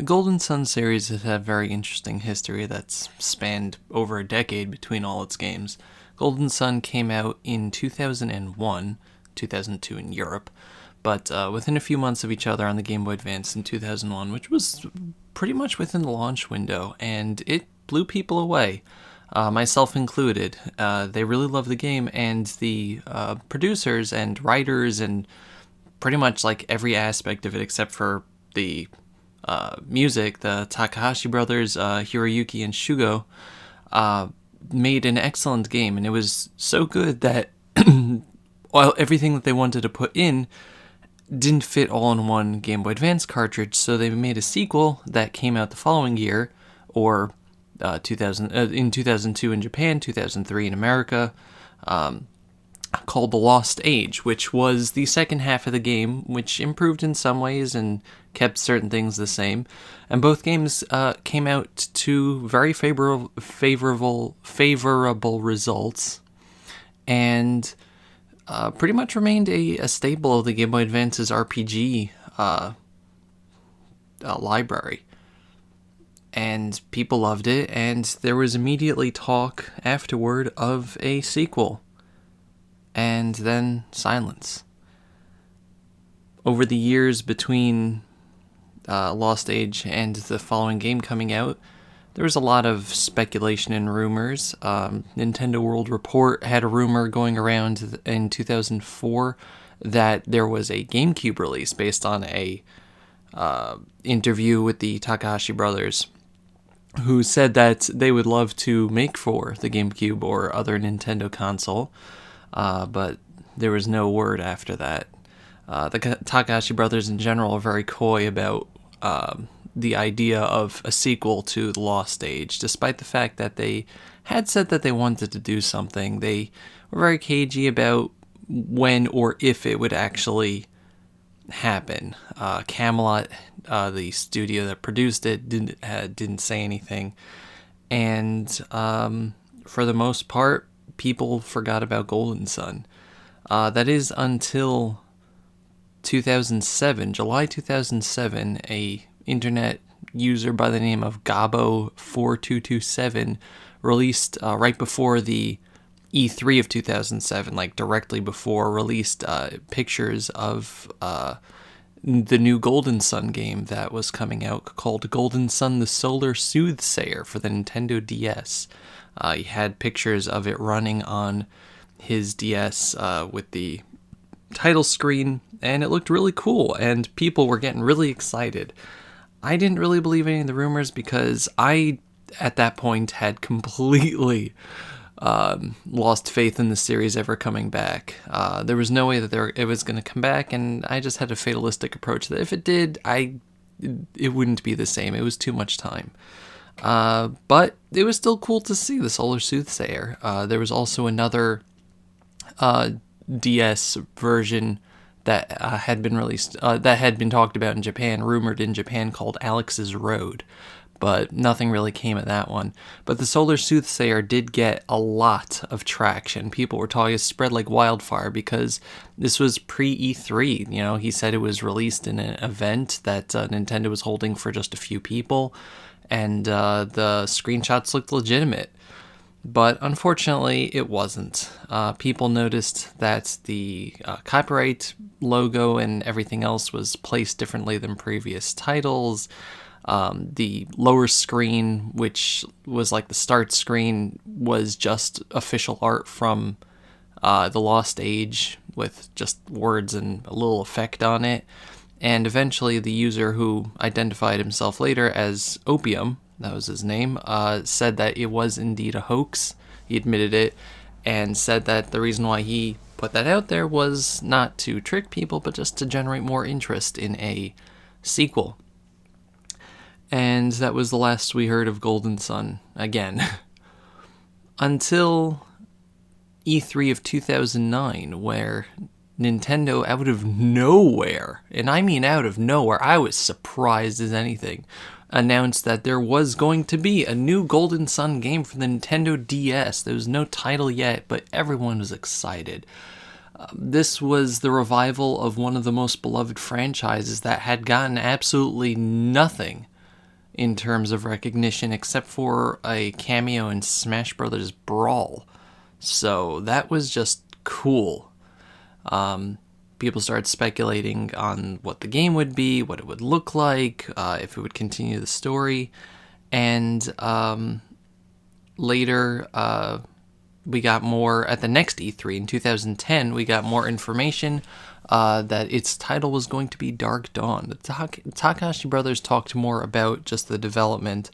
The Golden Sun series has had a very interesting history that's spanned over a decade between all its games. Golden Sun came out in 2001, 2002 in Europe, but within a few months of each other on the Game Boy Advance in 2001, which was pretty much within the launch window, and it blew people away, myself included. They really loved the game, and the producers and writers and pretty much like every aspect of it except for the music, the Takahashi brothers, Hiroyuki and Shugo, made an excellent game, and it was so good that while everything that they wanted to put in didn't fit all in one Game Boy Advance cartridge, so they made a sequel that came out the following year, or in 2002 in Japan, 2003 in America, called The Lost Age, which was the second half of the game, which improved in some ways and kept certain things the same. And both games came out to very favorable results, and pretty much remained a staple of the Game Boy Advance's RPG library. And people loved it, and there was immediately talk afterward of a sequel. And then silence. Over the years between Lost Age and the following game coming out, there was a lot of speculation and rumors. Nintendo World Report had a rumor going around in 2004 that there was a GameCube release based on a interview with the Takahashi brothers, who said that they would love to make for the GameCube or other Nintendo console. But there was no word after that. The Takahashi brothers in general are very coy about the idea of a sequel to The Lost Age, despite the fact that they had said that they wanted to do something. They were very cagey about when or if it would actually happen. Camelot, the studio that produced it, didn't say anything, and for the most part, people forgot about Golden Sun. That is until 2007, July 2007, a internet user by the name of Gabo4227 released right before the E3 of 2007, like directly before, released pictures of the new Golden Sun game that was coming out called Golden Sun the Solar Soothsayer for the Nintendo DS. He had pictures of it running on his DS with the title screen, and it looked really cool, and people were getting really excited. I didn't really believe any of the rumors because I, at that point, had completely lost faith in the series ever coming back. There was no way that it was going to come back, and I just had a fatalistic approach that if it did, it wouldn't be the same. It was too much time. But it was still cool to see the Solar Soothsayer. There was also another DS version that had been released, that had been talked about in Japan, rumored in Japan, called Alex's Road, but nothing really came of that one. But the Solar Soothsayer did get a lot of traction. People were talking, it spread like wildfire because this was pre-E3. You know, he said it was released in an event that Nintendo was holding for just a few people, and the screenshots looked legitimate. But unfortunately, it wasn't. People noticed that the copyright logo and everything else was placed differently than previous titles. The lower screen, which was like the start screen, was just official art from The Lost Age with just words and a little effect on it. And eventually the user, who identified himself later as Opium, that was his name, said that it was indeed a hoax. He admitted it and said that the reason why he put that out there was not to trick people, but just to generate more interest in a sequel. And that was the last we heard of Golden Sun again. Until E3 of 2009, where Nintendo, out of nowhere, and I mean out of nowhere, I was surprised as anything, announced that there was going to be a new Golden Sun game for the Nintendo DS. There was no title yet, but everyone was excited. This was the revival of one of the most beloved franchises that had gotten absolutely nothing in terms of recognition, except for a cameo in Smash Brothers Brawl. So that was just cool. People started speculating on what the game would be, what it would look like, if it would continue the story. And later, we got more at the next E3 in 2010. We got more information that its title was going to be Dark Dawn. The Takahashi brothers talked more about just the development,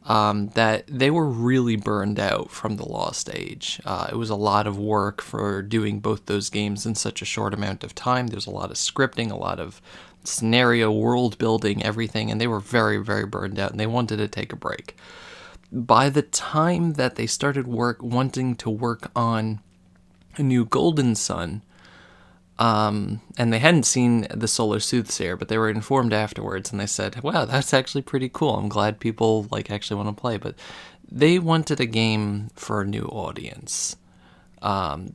that they were really burned out from the Lost Age. It was a lot of work for doing both those games in such a short amount of time. There's a lot of scripting, a lot of scenario, world building, everything, and they were very, very burned out, and they wanted to take a break. By the time that they started wanting to work on a new Golden Sun, and they hadn't seen the Solar Soothsayer, but they were informed afterwards, and they said, wow, that's actually pretty cool. I'm glad people actually want to play. But they wanted a game for a new audience.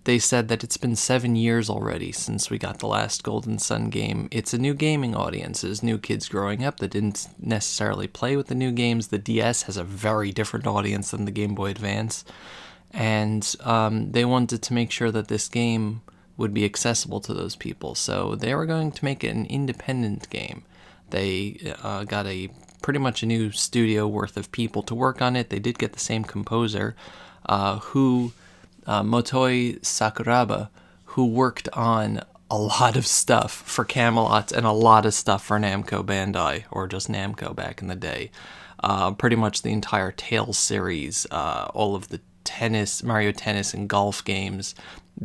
They said that it's been 7 years already since we got the last Golden Sun game. It's a new gaming audience. There's new kids growing up that didn't necessarily play with the new games. The DS has a very different audience than the Game Boy Advance. And they wanted to make sure that this game would be accessible to those people. So they were going to make it an independent game. They got pretty much a new studio worth of people to work on it. They did get the same composer, Motoi Sakuraba, who worked on a lot of stuff for Camelot and a lot of stuff for Namco Bandai, or just Namco back in the day. Pretty much the entire Tales series, all of the Mario Tennis and golf games,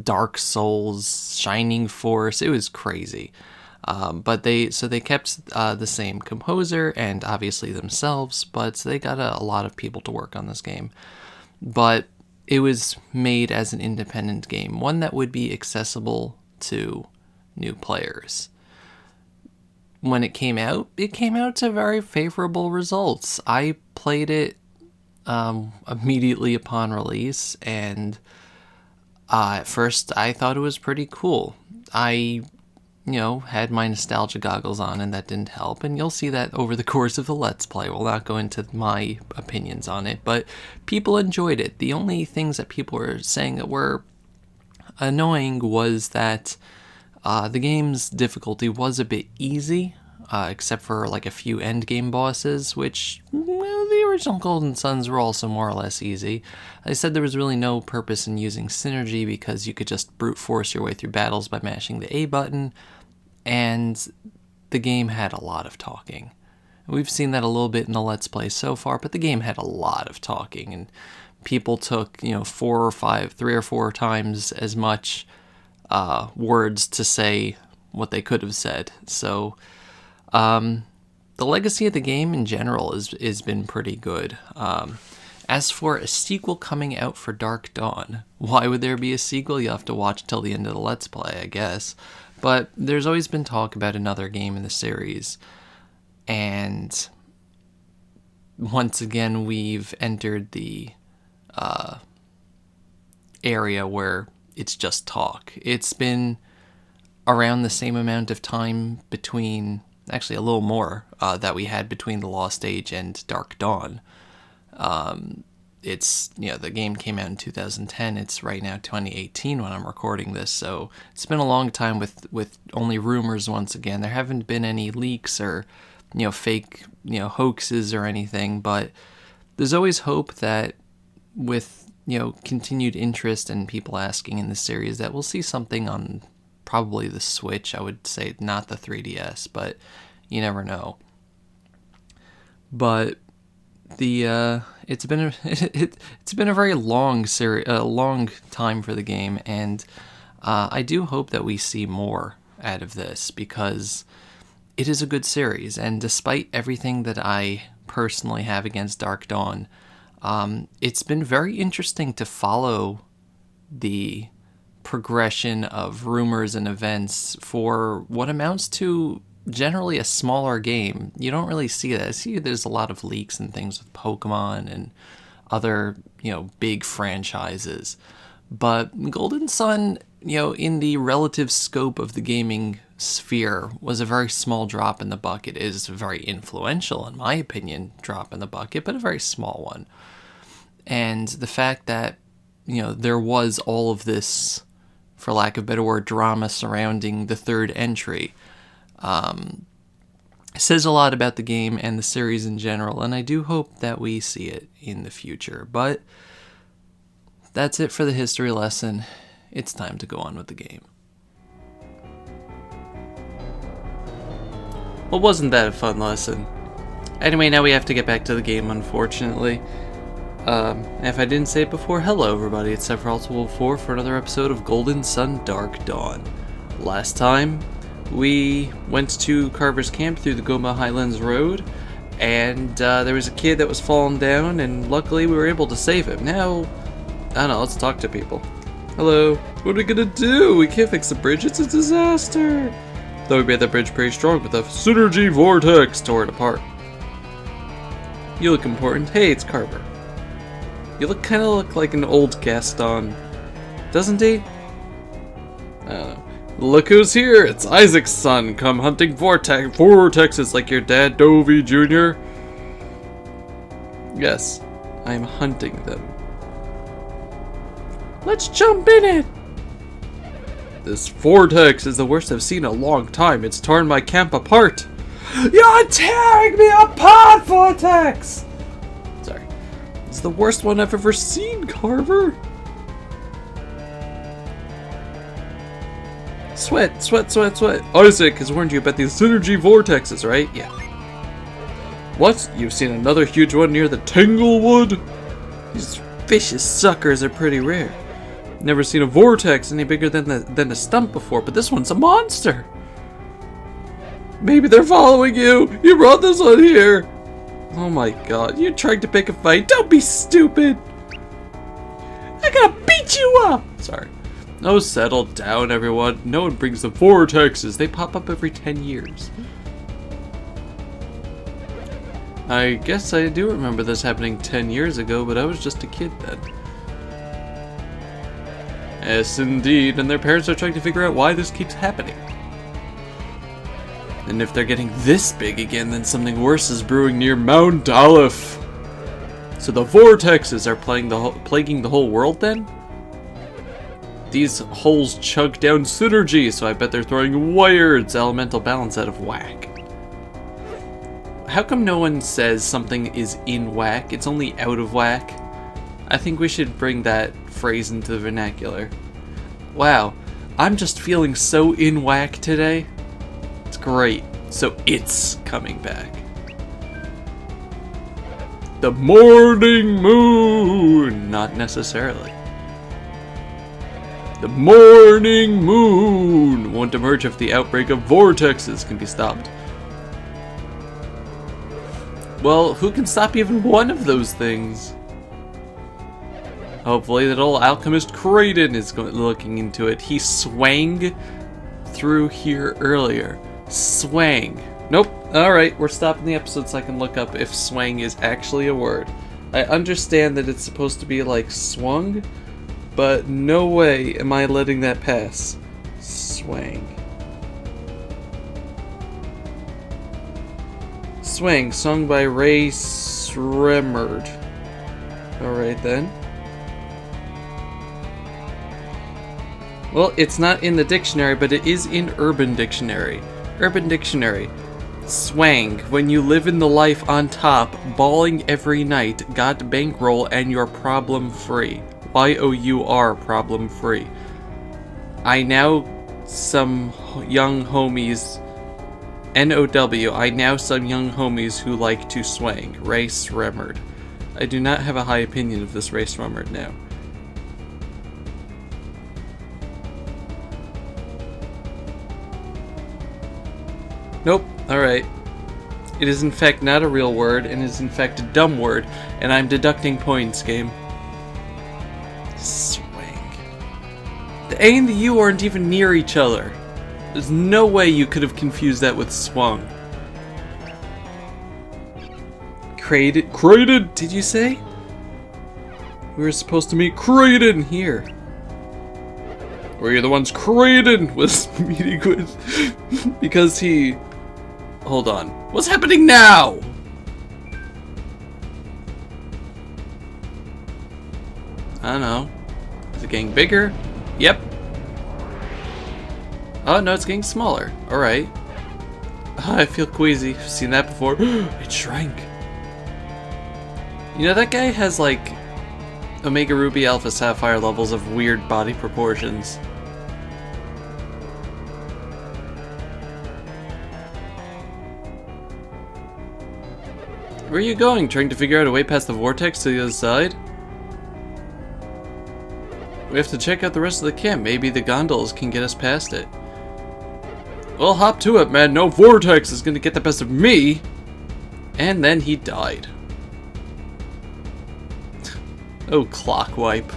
Dark Souls, Shining Force. It was crazy. But they kept the same composer and obviously themselves, but they got a lot of people to work on this game. But it was made as an independent game, one that would be accessible to new players. When it came out to very favorable results. I played it immediately upon release, and at first I thought it was pretty cool. I had my nostalgia goggles on, and that didn't help, and you'll see that over the course of the Let's Play. We'll not go into my opinions on it, but people enjoyed it. The only things that people were saying that were annoying was that the game's difficulty was a bit easy, except for a few endgame bosses, which, the original Golden Suns were also more or less easy. I said there was really no purpose in using synergy because you could just brute force your way through battles by mashing the A button, and the game had a lot of talking. We've seen that a little bit in the Let's Play so far, but the game had a lot of talking, and people took 3 or 4 times as much words to say what they could have said. So the legacy of the game in general has been pretty good. As for a sequel coming out for Dark Dawn, why would there be a sequel? You have to watch till the end of the Let's Play, I guess. But there's always been talk about another game in the series, and once again we've entered the area where it's just talk. It's been around the same amount of time between, actually a little more, that we had between the Lost Age and Dark Dawn. It's, the game came out in 2010. It's right now 2018 when I'm recording this, so it's been a long time with only rumors once again. There haven't been any leaks or, fake, hoaxes or anything, but there's always hope that with, continued interest and people asking in this series that we'll see something on probably the Switch. I would say not the 3DS, but you never know. But it's been a very long long time for the game, and I do hope that we see more out of this because it is a good series. And despite everything that I personally have against Dark Dawn, it's been very interesting to follow the progression of rumors and events for what amounts to generally a smaller game. You don't really see that. I see there's a lot of leaks and things with Pokemon and other, big franchises. But Golden Sun in the relative scope of the gaming sphere, was a very small drop in the bucket. It is a very influential, in my opinion, drop in the bucket, but a very small one. And the fact that, there was all of this, for lack of a better word, drama surrounding the third entry, says a lot about the game and the series in general, and I do hope that we see it in the future. But that's it for the history lesson. It's time to go on with the game. Well, wasn't that a fun lesson? Anyway, now we have to get back to the game, unfortunately. If I didn't say it before, hello everybody, it's Sephiroth4 for another episode of Golden Sun Dark Dawn. Last time, we went to Carver's camp through the Goma Highlands Road, and there was a kid that was falling down, and luckily we were able to save him. Now, I don't know, let's talk to people. Hello, what are we gonna do? We can't fix the bridge, it's a disaster! Though we made that bridge pretty strong with a synergy vortex tore it apart. You look important. Hey, it's Carver. You kinda look like an old Gaston, doesn't he? I don't know. Look who's here! It's Isaac's son! Come hunting vortexes like your dad, Dovey Jr. Yes, I'm hunting them. Let's jump in it! This vortex is the worst I've seen in a long time. It's torn my camp apart. You're tearing me apart, vortex! Sorry. It's the worst one I've ever seen, Carver. Sweat, sweat, sweat, sweat. Isaac has warned you about these synergy vortexes, right? Yeah. What? You've seen another huge one near the Tanglewood? These vicious suckers are pretty rare. Never seen a vortex any bigger than a stump before, but this one's a monster. Maybe they're following you. You brought this one here. Oh my god, you're trying to pick a fight. Don't be stupid. I'm gonna beat you up. Sorry. Oh, settle down, everyone. No one brings the vortexes. They pop up every 10 years. I guess I do remember this happening 10 years ago, but I was just a kid then. Yes, indeed, and their parents are trying to figure out why this keeps happening. And if they're getting this big again, then something worse is brewing near Mount Aleph. So the vortexes are plaguing the whole world then? These holes chug down synergy, so I bet they're throwing Wired's elemental balance out of whack. How come no one says something is in whack? It's only out of whack. I think we should bring that phrase into the vernacular. Wow, I'm just feeling so in whack today. It's great. So it's coming back. The morning moon! Not necessarily. The morning moon won't emerge if the outbreak of vortexes can be stopped. Well, who can stop even one of those things? Hopefully that old alchemist Kraden is looking into it. He swang through here earlier. Swang. Nope. Alright, we're stopping the episode so I can look up if swang is actually a word. I understand that it's supposed to be like swung, but no way am I letting that pass. Swang. Swang, sung by Ray Sremmerd. Alright then. Well, it's not in the dictionary, but it is in Urban Dictionary. Urban Dictionary. Swang, when you live in the life on top, bawling every night, got bankroll and you're problem free. Y-O-U-R, problem free. I now some young homies, N-O-W, I now some young homies who like to swang. Ray Sremmerd. I do not have a high opinion of this Ray Sremmerd now. Nope, alright. It is in fact not a real word, and is in fact a dumb word, and I'm deducting points, game. Swang. The A and the U aren't even near each other. There's no way you could have confused that with swung. Kraden, did you say? We were supposed to meet Kraden here. We're the ones Kraden was meeting with because he... Hold on. What's happening now? I don't know. Is it getting bigger? Yep. Oh, no, it's getting smaller. Alright. Oh, I feel queasy. I've seen that before. It shrank. You know, that guy has, like, Omega Ruby Alpha Sapphire levels of weird body proportions. Where are you going? Trying to figure out a way past the vortex to the other side? We have to check out the rest of the camp. Maybe the gondolas can get us past it. Well, hop to it, man. No vortex is gonna get the best of me. And then he died. Oh, clock wipe.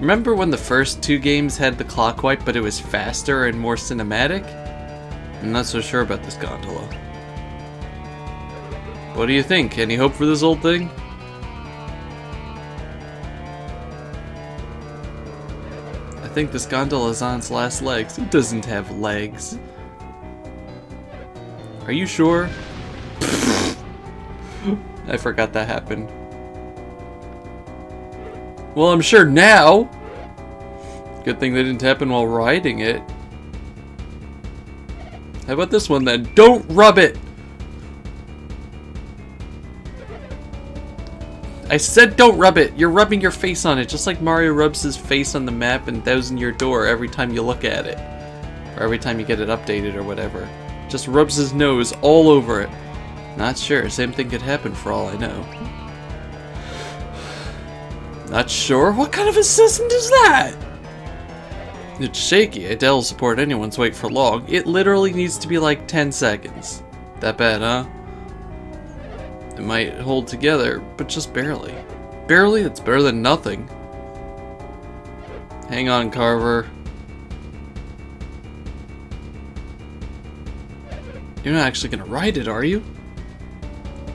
Remember when the first two games had the clock wipe, but it was faster and more cinematic? I'm not so sure about this gondola. What do you think? Any hope for this old thing? I think this gondola is on its last legs. It doesn't have legs. Are you sure? I forgot that happened. Well, I'm sure now. Good thing that didn't happen while riding it. How about this one then? Don't rub it! I said don't rub it! You're rubbing your face on it, just like Mario rubs his face on the map in Thousand Year Door every time you look at it. Or every time you get it updated or whatever. Just rubs his nose all over it. Not sure, same thing could happen for all I know. Not sure? What kind of assistant is that? It's shaky. I doubt it'll support anyone's wait for long. It literally needs to be like 10 seconds. That bad, huh? It might hold together, but just barely. Barely? It's better than nothing. Hang on, Carver. You're not actually gonna ride it, are you?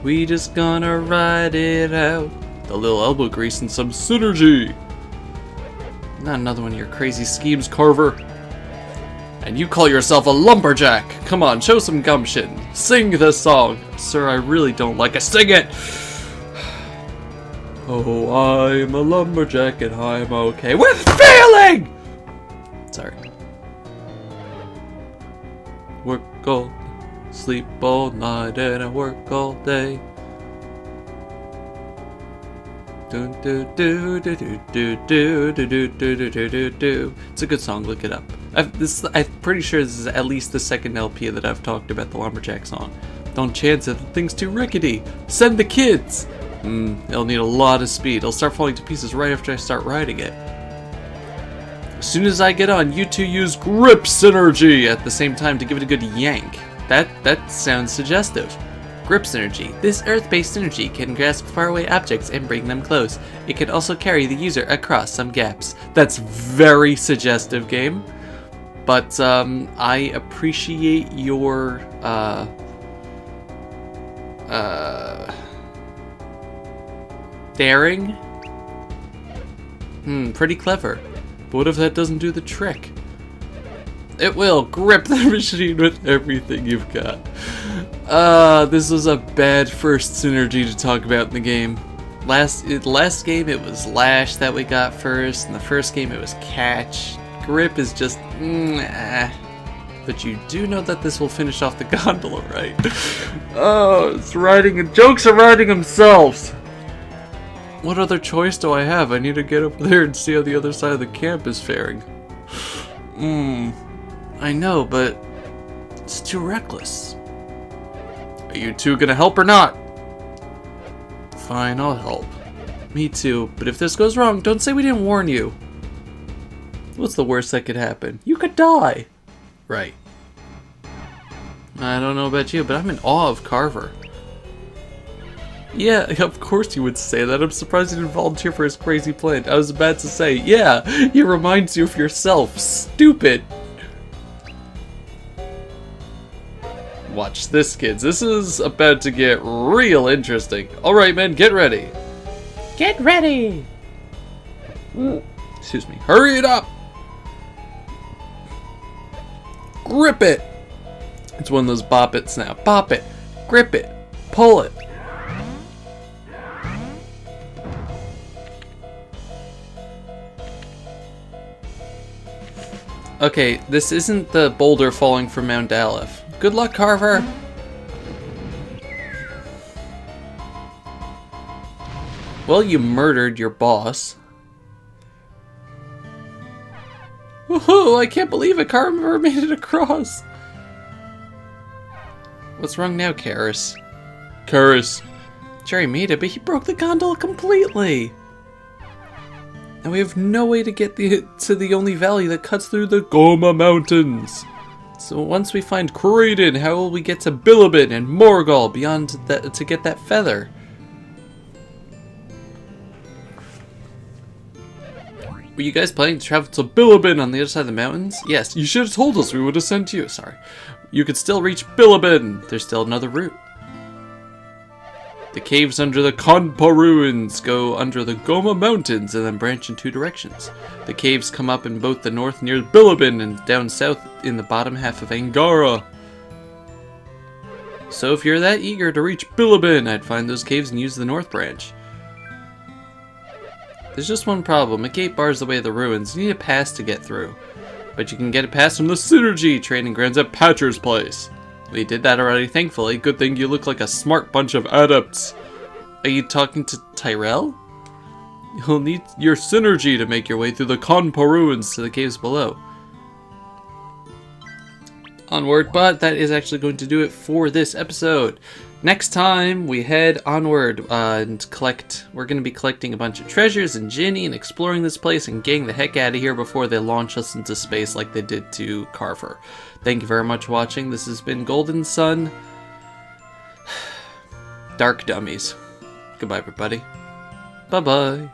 We just gonna ride it out. A little elbow grease and some synergy. Not another one of your crazy schemes, Carver. And you call yourself a lumberjack. Come on, show some gumption. Sing this song. Sir, I really don't like it. Sing it! Oh, I'm a lumberjack and I'm okay with failing! Sorry. Work all, sleep all night, and I work all day. It's a good song, look it up. I'm pretty sure this is at least the second LP that I've talked about the Lumberjack song. Don't chance it, the thing's too rickety. Send the kids! It'll need a lot of speed. It'll start falling to pieces right after I start riding it. As soon as I get on, you two use grip synergy at the same time to give it a good yank. That sounds suggestive. Grip synergy. This earth-based synergy can grasp faraway objects and bring them close. It can also carry the user across some gaps. That's very suggestive, game. But I appreciate your daring. Pretty clever. But what if that doesn't do the trick? It will. Grip the machine with everything you've got. This was a bad first synergy to talk about in the game. Last game it was Lash that we got first. In the first game it was Catch. Grip is just But you do know that this will finish off the gondola, right? Oh, it's riding. Jokes are riding themselves. What other choice do I have? I need to get over there and see how the other side of the camp is faring. I know, but it's too reckless. Are you two gonna help or not? Fine, I'll help. Me too, but if this goes wrong, don't say we didn't warn you. What's the worst that could happen? You could die. Right. I don't know about you, but I'm in awe of Carver. Yeah, of course you would say that. I'm surprised he didn't volunteer for his crazy plan. I was about to say, yeah, he reminds you of yourself. Stupid. Watch this, kids. This is about to get real interesting. Alright, men, get ready. Get ready! Excuse me. Hurry it up! Grip it! It's one of those bop it's now. Bop it. Grip it. Pull it. Okay, this isn't the boulder falling from Mount Aleph. Good luck, Carver! Well, you murdered your boss. Woohoo! I can't believe it! Carver made it across! What's wrong now, Karis? Karis! Jerry made it, but he broke the gondola completely! And we have no way to get to the only valley that cuts through the Goma Mountains! So once we find Kraden, how will we get to Bilibin and Morgul beyond that to get that feather? Were you guys planning to travel to Bilibin on the other side of the mountains? Yes, you should have told us, we would have sent you. Sorry. You could still reach Bilibin. There's still another route. The caves under the Kanpa ruins go under the Goma Mountains and then branch in two directions. The caves come up in both the north near Bilibin and down south in the bottom half of Angara. So if you're that eager to reach Bilibin, I'd find those caves and use the north branch. There's just one problem. A gate bars the way of the ruins. You need a pass to get through. But you can get a pass from the Synergy training grounds at Patcher's place. We did that already, thankfully. Good thing you look like a smart bunch of adepts. Are you talking to Tyrell? You'll need your Synergy to make your way through the Kanpa ruins to the caves below. Onward, but that is actually going to do it for this episode. Next time, we head onward and collect. We're going to be collecting a bunch of treasures in Ginny and exploring this place and getting the heck out of here before they launch us into space like they did to Carver. Thank you very much for watching. This has been Golden Sun. Dark Dummies. Goodbye, everybody. Bye-bye.